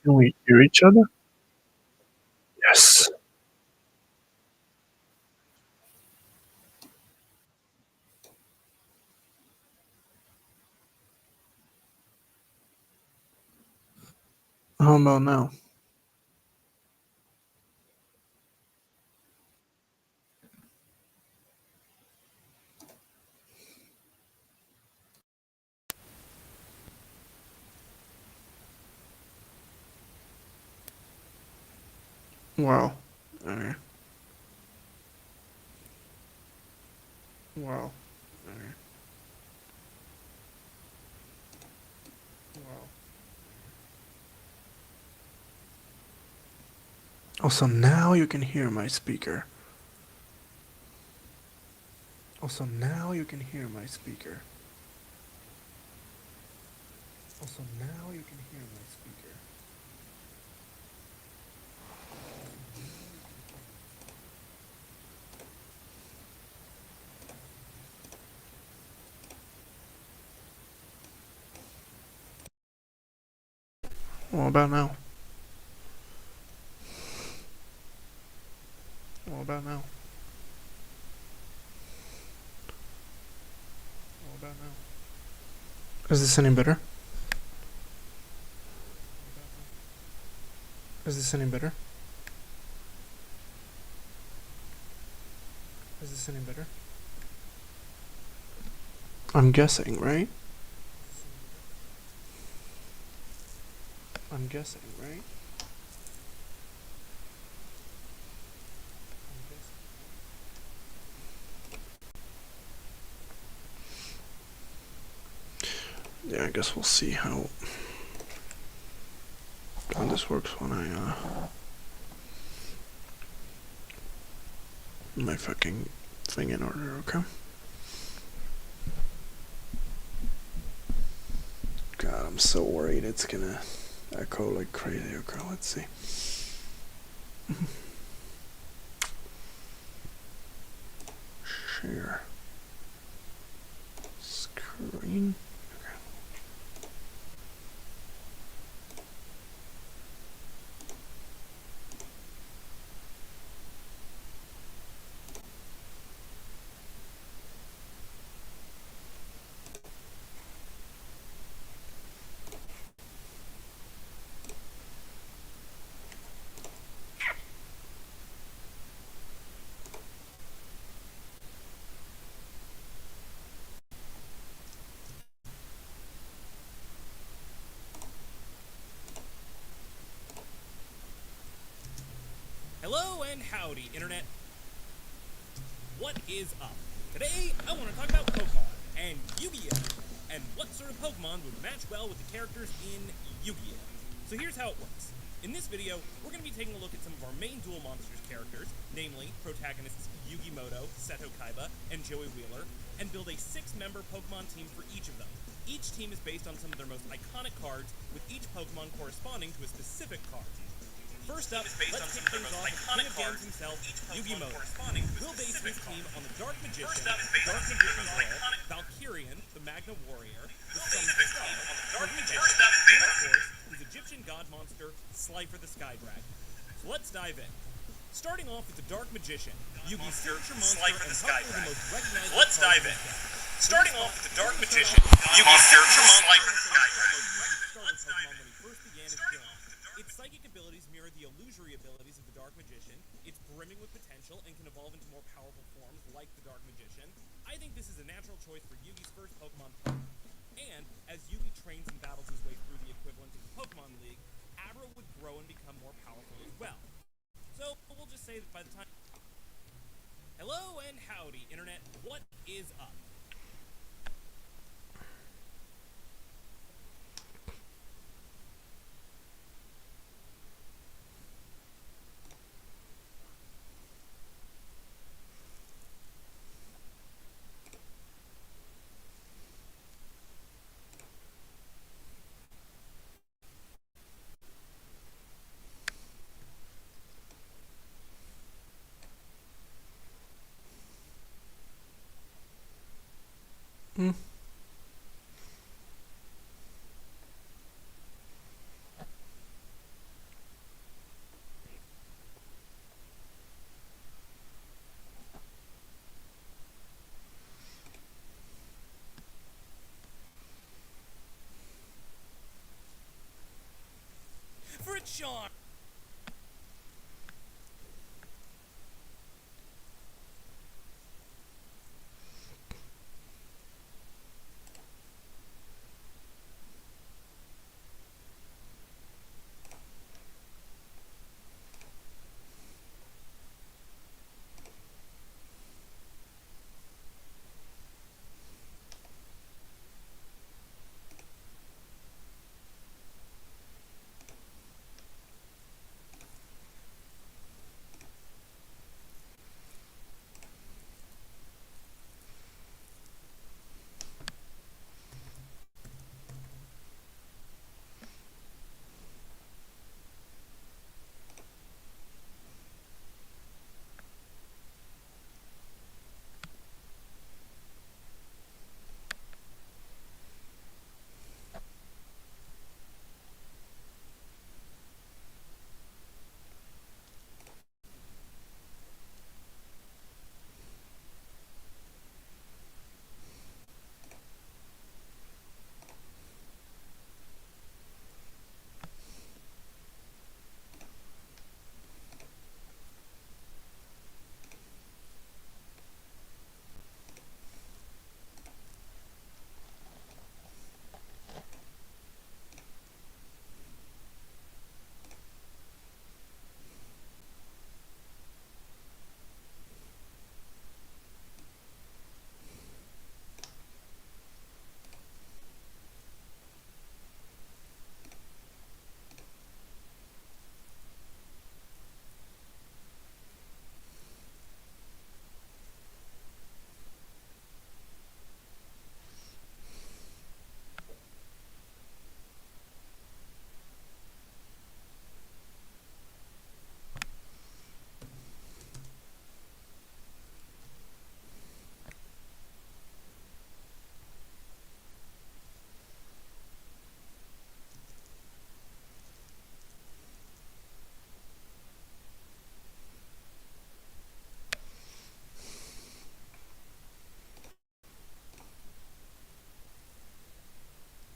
Can we hear each other? Yes. How about now? Wow. Okay. Wow. Okay. Wow. Oh, so now you can hear my speaker. Oh, so now you can hear my speaker. Oh, so now you can hear my speaker. What about now? What about now? What about now? Is this any better? Is this any better? Is this any better? I'm guessing, right? I'm guessing, right? Yeah, I guess we'll see how this works when I my fucking thing in order, okay? God, I'm so worried it's gonna echo like crazy. Okay, let's see. Share screen. Hello and howdy, Internet. What is up? Today, I want to talk about Pokemon and Yu-Gi-Oh! And what sort of Pokemon would match well with the characters in Yu-Gi-Oh! So here's how it works. In this video, we're going to be taking a look at some of our main Duel Monsters characters, namely protagonists Yugi Muto, Seto Kaiba, and Joey Wheeler, and build a 6-member Pokemon team for each of them. Each team is based on some of their most iconic cards, with each Pokemon corresponding to a specific card. First up, let's kick things off with King of Games himself, Yugi Muto. We'll base his team on the Dark Magician, Dark Magician Girl, Valkyrian, the Magna Warrior, the Sun Star, Kariba, and of course, his Egyptian god monster, Slifer the Sky Dragon. So let's dive in. Starting off with the Dark Magician, Yugi's signature monster and probably the most recognizable Let's dive in. Starting off with the Dark Magician, Yugi's signature monster Let's dive in. When he first began his game. Its psychic abilities mirror the illusory abilities of the Dark Magician. It's brimming with potential and can evolve into more powerful forms like the Dark Magician. I think this is a natural choice for Yugi's first Pokemon partner. And as Yugi trains and battles his way through the equivalent of the Pokemon League, Abra would grow and become more powerful as well. So we'll just say that by the time... Hello and howdy, Internet. What is up? charm.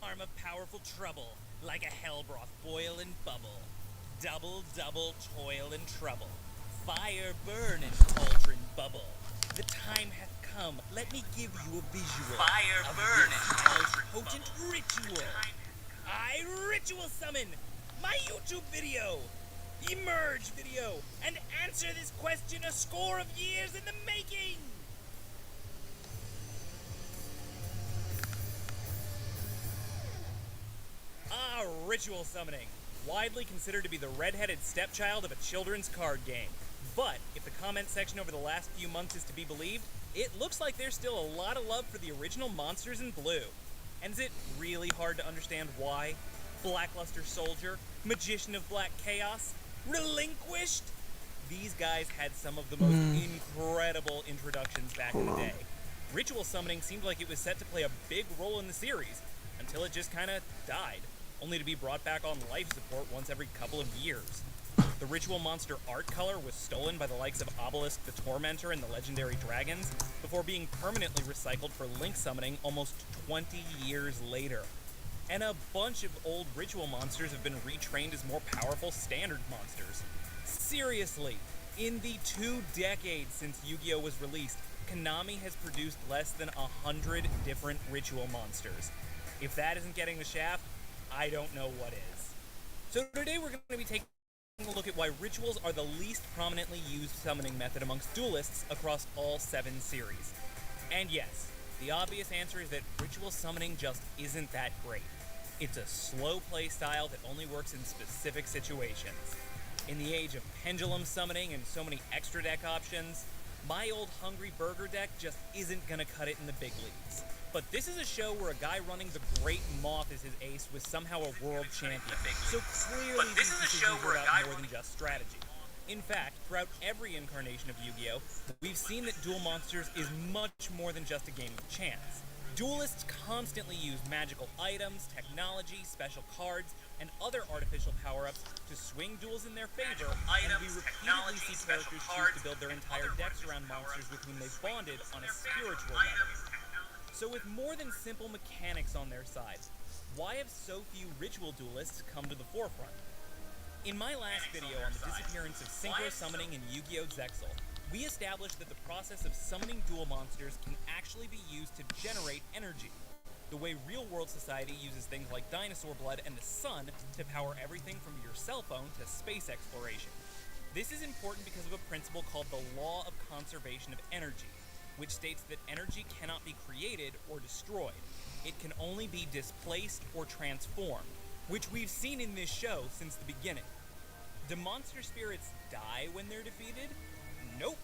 Arm of powerful trouble, like a hellbroth boil and bubble. Double, double toil and trouble. Fire burn and cauldron bubble. The time hath come, let me give you a visual. Fire of burn this and cauldron most potent bubble. ritual. I ritual summon my YouTube video, Emerge video, and answer this question a score of years in the making. Ritual summoning, widely considered to be the red-headed stepchild of a children's card game. But if the comment section over the last few months is to be believed, it looks like there's still a lot of love for the original monsters in blue. And is it really hard to understand why? Blackluster Soldier, Magician of Black Chaos, Relinquished? These guys had some of the most incredible introductions back in the day. Ritual summoning seemed like it was set to play a big role in the series, until it just kinda died, only to be brought back on life support once every couple of years. The Ritual Monster art color was stolen by the likes of Obelisk the Tormentor and the Legendary Dragons, before being permanently recycled for Link summoning almost 20 years later. And a bunch of old Ritual monsters have been retrained as more powerful standard monsters. Seriously, in the 2 decades since Yu-Gi-Oh! Was released, Konami has produced less than 100 different Ritual monsters. If that isn't getting the shaft, I don't know what is. So today we're going to be taking a look at why rituals are the least prominently used summoning method amongst duelists across all 7 series. And yes, the obvious answer is that ritual summoning just isn't that great. It's a slow play style that only works in specific situations. In the age of pendulum summoning and so many extra deck options, my old Hungry Burger deck just isn't gonna cut it in the big leagues. But this is a show where a guy running the Great Moth as his ace was somehow a world champion, so clearly these decisions were about more than just strategy. In fact, throughout every incarnation of Yu-Gi-Oh!, we've seen that Duel Monsters is much more than just a game of chance. Duelists constantly use magical items, technology, special cards, and other artificial power-ups to swing duels in their favor, and we repeatedly see characters choose to build their entire decks around monsters with whom they've bonded on a spiritual level. So with more than simple mechanics on their side, why have so few ritual duelists come to the forefront? In my last video on the disappearance of Synchro Summoning in Yu-Gi-Oh! Zexal, we established that the process of summoning dual monsters can actually be used to generate energy. The way real-world society uses things like dinosaur blood and the sun to power everything from your cell phone to space exploration. This is important because of a principle called the Law of Conservation of Energy, which states that energy cannot be created or destroyed. It can only be displaced or transformed, which we've seen in this show since the beginning. Do monster spirits die when they're defeated? Nope.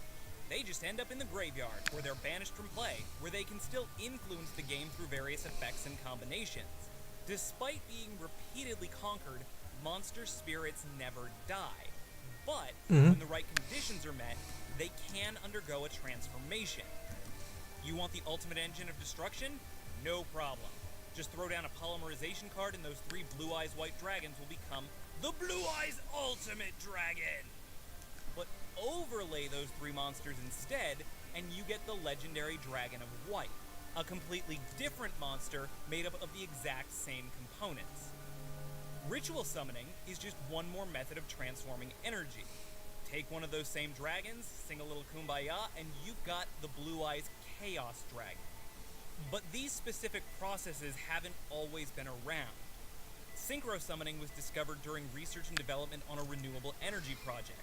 They just end up in the graveyard, where they're banished from play, where they can still influence the game through various effects and combinations. Despite being repeatedly conquered, monster spirits never die. But, when the right conditions are met, they can undergo a transformation. You want the ultimate engine of destruction? No problem. Just throw down a polymerization card and those 3 Blue Eyes White Dragons will become the Blue Eyes Ultimate Dragon! But overlay those 3 monsters instead, and you get the legendary Dragon of White, a completely different monster made up of the exact same components. Ritual summoning is just one more method of transforming energy. Take one of those same dragons, sing a little kumbaya, and you've got the Blue Eyes Chaos Dragon. But these specific processes haven't always been around. Synchro summoning was discovered during research and development on a renewable energy project.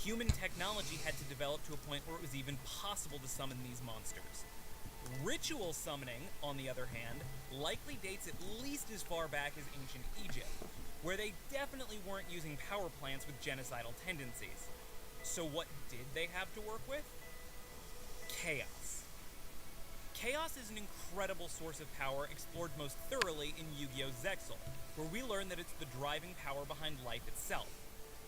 Human technology had to develop to a point where it was even possible to summon these monsters. Ritual summoning, on the other hand, likely dates at least as far back as ancient Egypt, where they definitely weren't using power plants with genocidal tendencies. So what did they have to work with? Chaos. Chaos is an incredible source of power explored most thoroughly in Yu-Gi-Oh! Zexal, where we learn that it's the driving power behind life itself.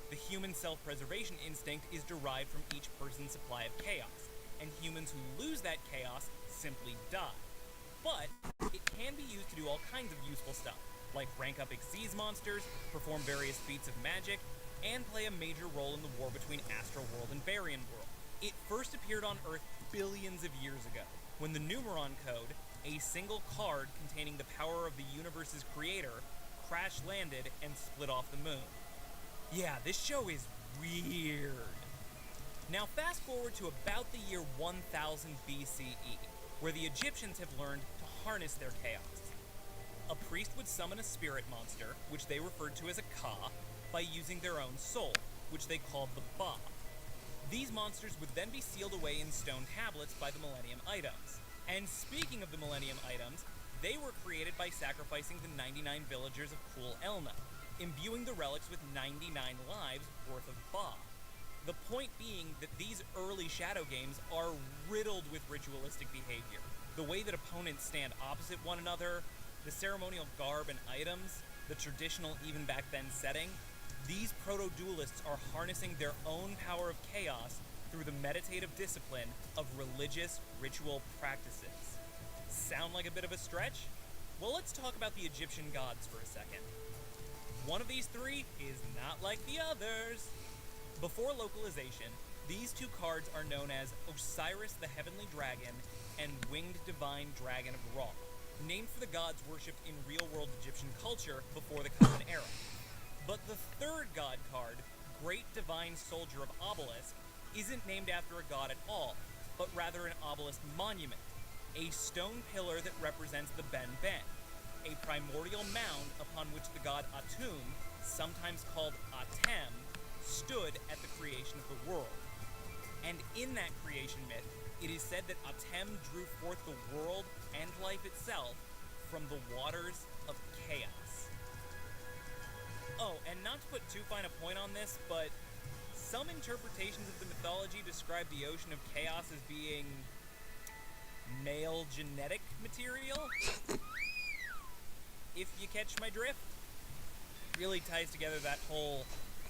The human self-preservation instinct is derived from each person's supply of chaos, and humans who lose that chaos simply die. But it can be used to do all kinds of useful stuff, like rank up Xyz monsters, perform various feats of magic, and play a major role in the war between Astral World and Varian World. It first appeared on Earth billions of years ago, when the Numeron Code, a single card containing the power of the universe's creator, crash-landed and split off the moon. Yeah, this show is weird. Now fast forward to about the year 1000 BCE, where the Egyptians have learned to harness their chaos. A priest would summon a spirit monster, which they referred to as a Ka, by using their own soul, which they called the Ba. These monsters would then be sealed away in stone tablets by the Millennium Items. And speaking of the Millennium Items, they were created by sacrificing the 99 villagers of Kul Elna, imbuing the relics with 99 lives worth of Ba. The point being that these early Shadow games are riddled with ritualistic behavior. The way that opponents stand opposite one another, the ceremonial garb and items, the traditional even back then setting, these proto-duelists are harnessing their own power of chaos through the meditative discipline of religious ritual practices. Sound like a bit of a stretch? Well, let's talk about the Egyptian gods for a second. One of these 3 is not like the others. Before localization, these 2 cards are known as Osiris the Heavenly Dragon and Winged Divine Dragon of Ra, named for the gods worshipped in real-world Egyptian culture before the Common Era. But the 3rd god card, Great Divine Soldier of Obelisk, isn't named after a god at all, but rather an obelisk monument, a stone pillar that represents the Ben Ben, a primordial mound upon which the god Atum, sometimes called Atem, stood at the creation of the world. And in that creation myth, it is said that Atem drew forth the world and life itself from the waters of chaos. Oh, and not to put too fine a point on this, but some interpretations of the mythology describe the ocean of chaos as being male genetic material. If you catch my drift. Really ties together that whole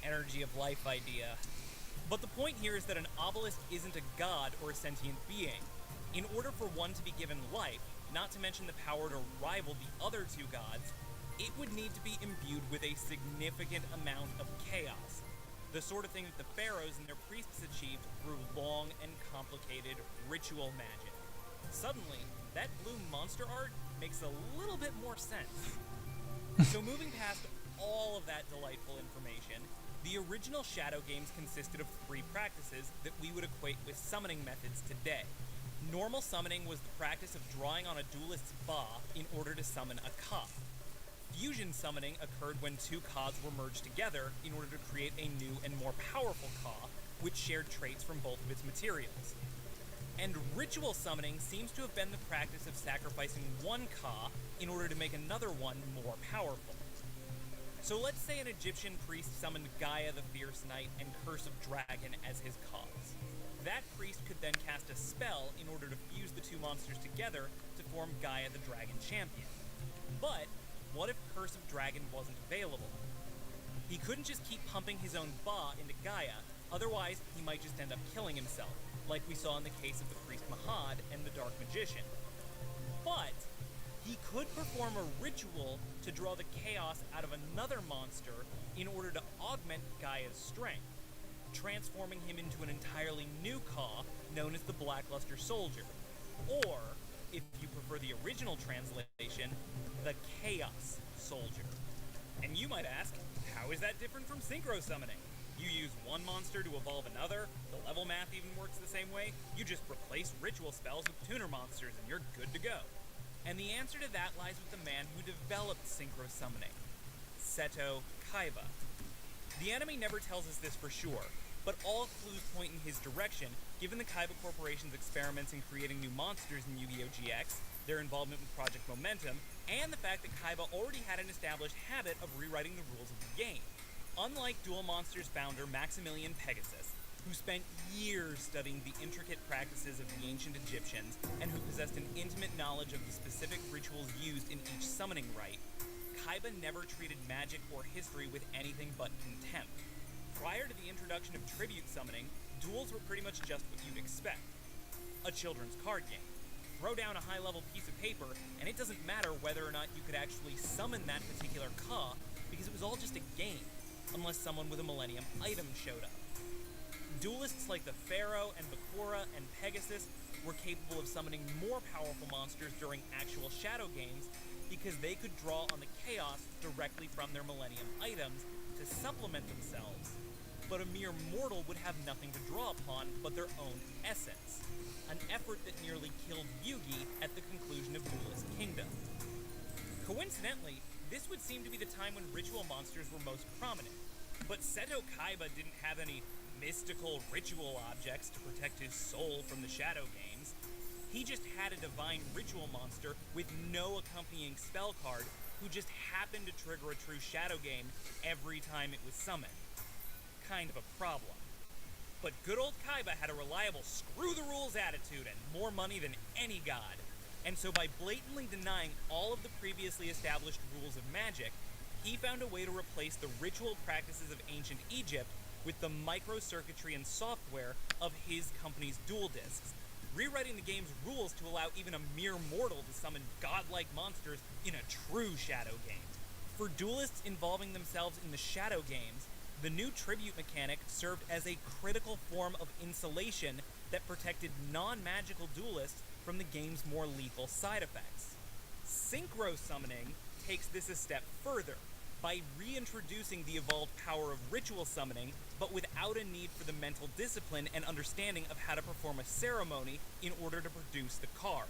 energy of life idea. But the point here is that an obelisk isn't a god or a sentient being. In order for one to be given life, not to mention the power to rival the other 2 gods, it would need to be imbued with a significant amount of chaos, the sort of thing that the pharaohs and their priests achieved through long and complicated ritual magic. Suddenly, that blue monster art makes a little bit more sense. So moving past all of that delightful information, the original Shadow games consisted of 3 practices that we would equate with summoning methods today. Normal summoning was the practice of drawing on a duelist's Ba in order to summon a Ka. Fusion summoning occurred when 2 Kas were merged together in order to create a new and more powerful Ka, which shared traits from both of its materials. And ritual summoning seems to have been the practice of sacrificing 1 Ka in order to make another one more powerful. So let's say an Egyptian priest summoned Gaia the Fierce Knight and Curse of Dragon as his Kas. That priest could then cast a spell in order to fuse the 2 monsters together to form Gaia the Dragon Champion. But what if Curse of Dragon wasn't available? He couldn't just keep pumping his own Ba into Gaia, otherwise he might just end up killing himself, like we saw in the case of the priest Mahad and the Dark Magician. But he could perform a ritual to draw the chaos out of another monster in order to augment Gaia's strength, transforming him into an entirely new Ka known as the Blackluster Soldier, or, if you prefer the original translation, the Chaos Soldier. And you might ask, how is that different from synchro summoning? You use one monster to evolve another, the level math even works the same way, you just replace ritual spells with tuner monsters and you're good to go. And the answer to that lies with the man who developed synchro summoning, Seto Kaiba. The anime never tells us this for sure, but all clues point in his direction, given the Kaiba Corporation's experiments in creating new monsters in Yu-Gi-Oh! GX, their involvement with Project Momentum, and the fact that Kaiba already had an established habit of rewriting the rules of the game. Unlike Duel Monsters founder Maximilian Pegasus, who spent years studying the intricate practices of the ancient Egyptians and who possessed an intimate knowledge of the specific rituals used in each summoning rite, Kaiba never treated magic or history with anything but contempt. Prior to the introduction of tribute summoning, duels were pretty much just what you'd expect. A children's card game. Throw down a high-level piece of paper, and it doesn't matter whether or not you could actually summon that particular Ka, because it was all just a game, unless someone with a Millennium item showed up. Duelists like the Pharaoh and Bakura and Pegasus were capable of summoning more powerful monsters during actual Shadow games because they could draw on the chaos directly from their Millennium items to supplement themselves, but a mere mortal would have nothing to draw upon but their own essence, an effort that nearly killed Yugi at the conclusion of Duelist Kingdom. Coincidentally, this would seem to be the time when ritual monsters were most prominent, but Seto Kaiba didn't have any mystical ritual objects to protect his soul from the Shadow games. He just had a divine ritual monster with no accompanying spell card who just happened to trigger a true Shadow game every time it was summoned. Kind of a problem. But good old Kaiba had a reliable screw-the-rules attitude and more money than any god. And so by blatantly denying all of the previously established rules of magic, he found a way to replace the ritual practices of ancient Egypt with the microcircuitry and software of his company's Duel Discs, rewriting the game's rules to allow even a mere mortal to summon godlike monsters in a true Shadow game. For duelists involving themselves in the Shadow games, the new tribute mechanic served as a critical form of insulation that protected non-magical duelists from the game's more lethal side effects. Synchro summoning takes this a step further, by reintroducing the evolved power of ritual summoning, but without a need for the mental discipline and understanding of how to perform a ceremony in order to produce the card.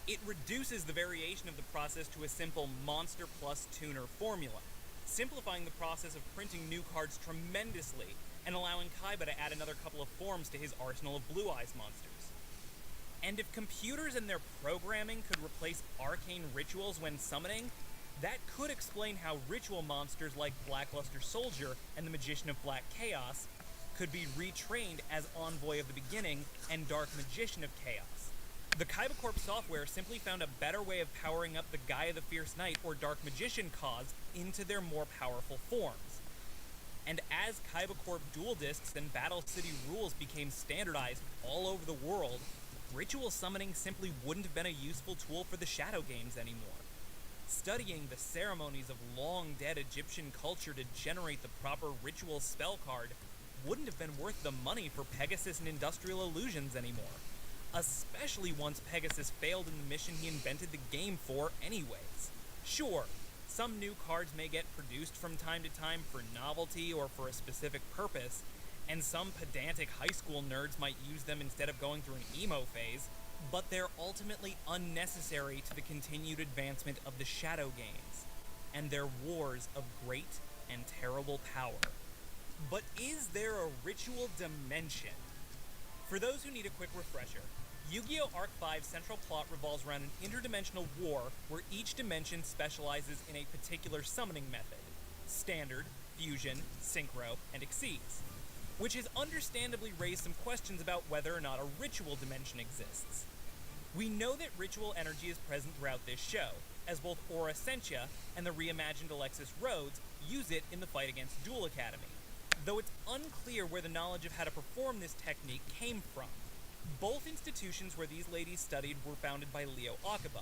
It reduces the variation of the process to a simple monster plus tuner formula, simplifying the process of printing new cards tremendously and allowing Kaiba to add another couple of forms to his arsenal of Blue Eyes monsters. And if computers and their programming could replace arcane rituals when summoning, that could explain how ritual monsters like Blackluster Soldier and the Magician of Black Chaos could be retrained as Envoy of the Beginning and Dark Magician of Chaos. The Kaiba Corp software simply found a better way of powering up the Gaia the Fierce Knight or Dark Magician Kas into their more powerful forms. And as Kaiba Corp Duel Discs and Battle City rules became standardized all over the world, ritual summoning simply wouldn't have been a useful tool for the Shadow games anymore. Studying the ceremonies of long-dead Egyptian culture to generate the proper ritual spell card wouldn't have been worth the money for Pegasus and Industrial Illusions anymore, especially once Pegasus failed in the mission he invented the game for anyways. Sure, Some new cards may get produced from time to time for novelty or for a specific purpose, and some pedantic high school nerds might use them instead of going through an emo phase, but they're ultimately unnecessary to the continued advancement of the Shadow games, and their wars of great and terrible power. But is there a ritual dimension? For those who need a quick refresher, Yu-Gi-Oh! Arc 5's central plot revolves around an interdimensional war where each dimension specializes in a particular summoning method: Standard, Fusion, Synchro, and Xyz, which has understandably raised some questions about whether or not a ritual dimension exists. We know that ritual energy is present throughout this show, as both Aura Sentia and the reimagined Alexis Rhodes use it in the fight against Duel Academy, though it's unclear where the knowledge of how to perform this technique came from. Both institutions where these ladies studied were founded by Leo Akiba,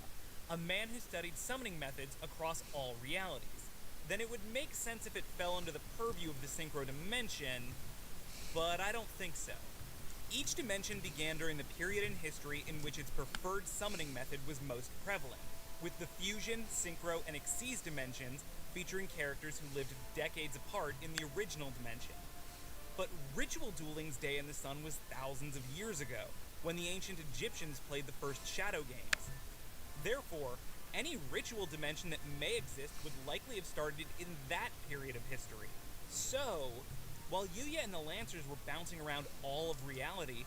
a man who studied summoning methods across all realities. Then it would make sense if it fell under the purview of the Synchro dimension, but I don't think so. Each dimension began during the period in history in which its preferred summoning method was most prevalent, with the Fusion, Synchro, and Xyz dimensions featuring characters who lived decades apart in the original dimension. But ritual dueling's day in the sun was thousands of years ago, when the ancient Egyptians played the first Shadow games. Therefore, any ritual dimension that may exist would likely have started in that period of history. So, while Yuya and the Lancers were bouncing around all of reality,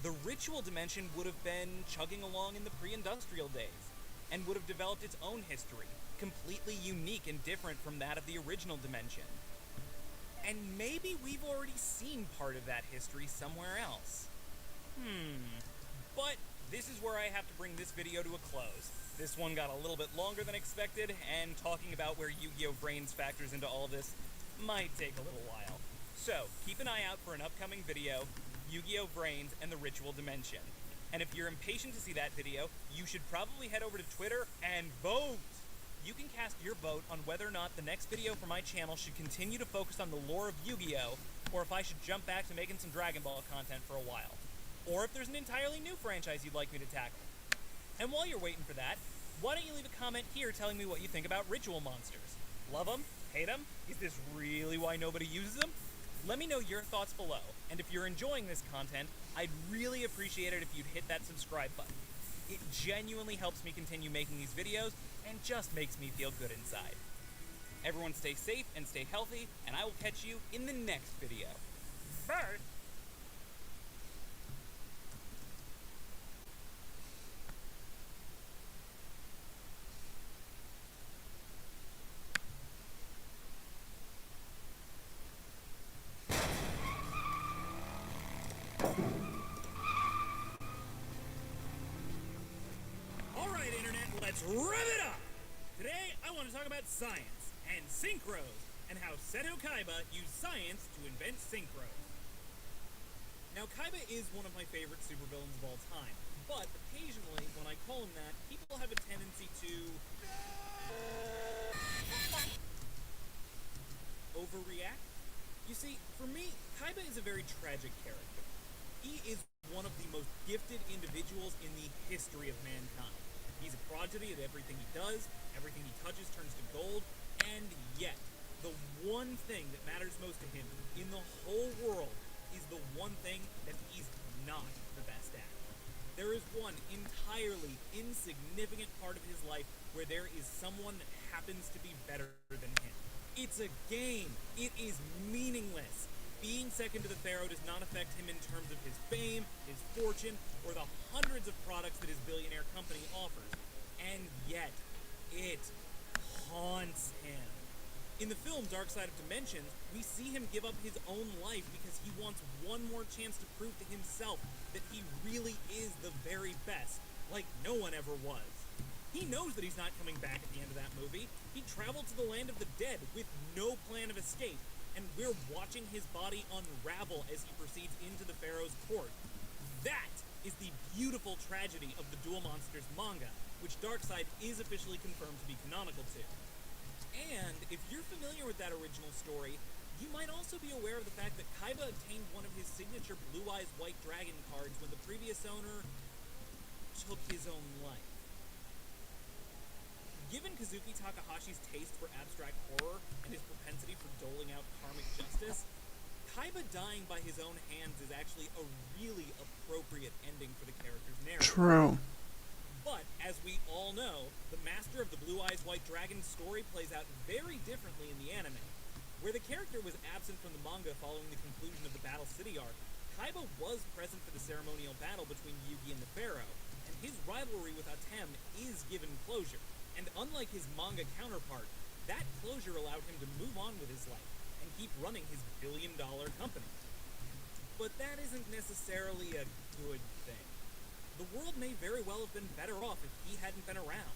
the ritual dimension would have been chugging along in the pre-industrial days, and would have developed its own history, completely unique and different from that of the original dimension. And maybe we've already seen part of that history somewhere else. But this is where I have to bring this video to a close. This one got a little bit longer than expected, and talking about where Yu-Gi-Oh! Brains factors into all this might take a little while. So, keep an eye out for an upcoming video, Yu-Gi-Oh! Brains and the Ritual Dimension. And if you're impatient to see that video, you should probably head over to Twitter and vote! You can cast your vote on whether or not the next video for my channel should continue to focus on the lore of Yu-Gi-Oh! Or if I should jump back to making some Dragon Ball content for a while. Or if there's an entirely new franchise you'd like me to tackle. And while you're waiting for that, why don't you leave a comment here telling me what you think about ritual monsters? Love them? Hate them? Is this really why nobody uses them? Let me know your thoughts below, and if you're enjoying this content, I'd really appreciate it if you'd hit that subscribe button. It genuinely helps me continue making these videos, and just makes me feel good inside. Everyone stay safe and stay healthy, and I will catch you in the next video. First, alright Internet, let's rev it up! Today, I want to talk about science, and synchros, and how Seto Kaiba used science to invent synchros. Now, Kaiba is one of my favorite supervillains of all time, but occasionally, when I call him that, people have a tendency to overreact. You see, for me, Kaiba is a very tragic character. He is one of the most gifted individuals in the history of mankind. He's a prodigy at everything he does, everything he touches turns to gold, and yet, the one thing that matters most to him in the whole world is the one thing that he's not the best at. There is one entirely insignificant part of his life where there is someone that happens to be better than him. It's a game. It is meaningless. Being second to the Pharaoh does not affect him in terms of his fame, his fortune, or the hundreds of products that his billionaire company offers. And yet, it haunts him. In the film Dark Side of Dimensions, we see him give up his own life because he wants one more chance to prove to himself that he really is the very best, like no one ever was. He knows that he's not coming back at the end of that movie. He traveled to the land of the dead with no plan of escape, and we're watching his body unravel as he proceeds into the Pharaoh's court. That is the beautiful tragedy of the Duel Monsters manga, which Darkseid is officially confirmed to be canonical to. And if you're familiar with that original story, you might also be aware of the fact that Kaiba obtained one of his signature Blue Eyes White Dragon cards when the previous owner took his own life. Given Kazuki Takahashi's taste for abstract horror and his propensity for doling out karmic justice, Kaiba dying by his own hands is actually a really appropriate ending for the character's narrative. True. But, as we all know, the Master of the Blue Eyes White Dragon story plays out very differently in the anime. Where the character was absent from the manga following the conclusion of the Battle City arc, Kaiba was present for the ceremonial battle between Yugi and the Pharaoh, and his rivalry with Atem is given closure. And unlike his manga counterpart, that closure allowed him to move on with his life and keep running his billion-dollar company. But that isn't necessarily a good thing. The world may very well have been better off if he hadn't been around.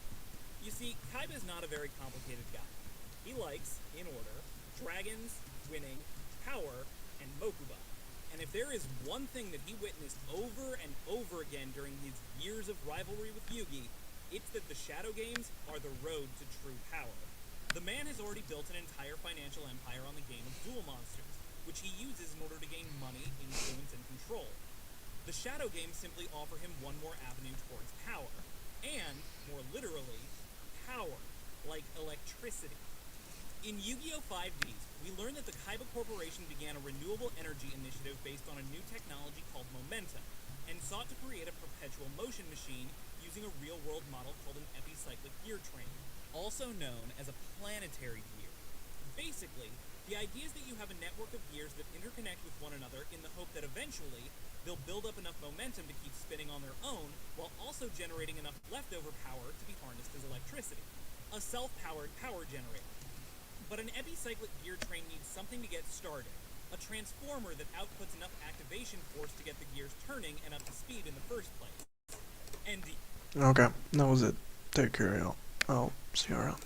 You see, Kaiba's not a very complicated guy. He likes, in order, dragons, winning, power, and Mokuba. And if there is one thing that he witnessed over and over again during his years of rivalry with Yugi, it's that the Shadow Games are the road to true power. The man has already built an entire financial empire on the game of Duel Monsters, which he uses in order to gain money, influence, and control. The Shadow Games simply offer him one more avenue towards power. And, more literally, power. Like electricity. In Yu-Gi-Oh! 5Ds, we learn that the Kaiba Corporation began a renewable energy initiative based on a new technology called Momentum, and sought to create a perpetual motion machine using a real-world model called an epicyclic gear train, also known as a planetary gear. Basically, the idea is that you have a network of gears that interconnect with one another in the hope that eventually they'll build up enough momentum to keep spinning on their own, while also generating enough leftover power to be harnessed as electricity. A self-powered power generator. But an epicyclic gear train needs something to get started. A transformer that outputs enough activation force to get the gears turning and up to speed in the first place. ND. Okay, that was it. Take care, y'all. I'll see you around.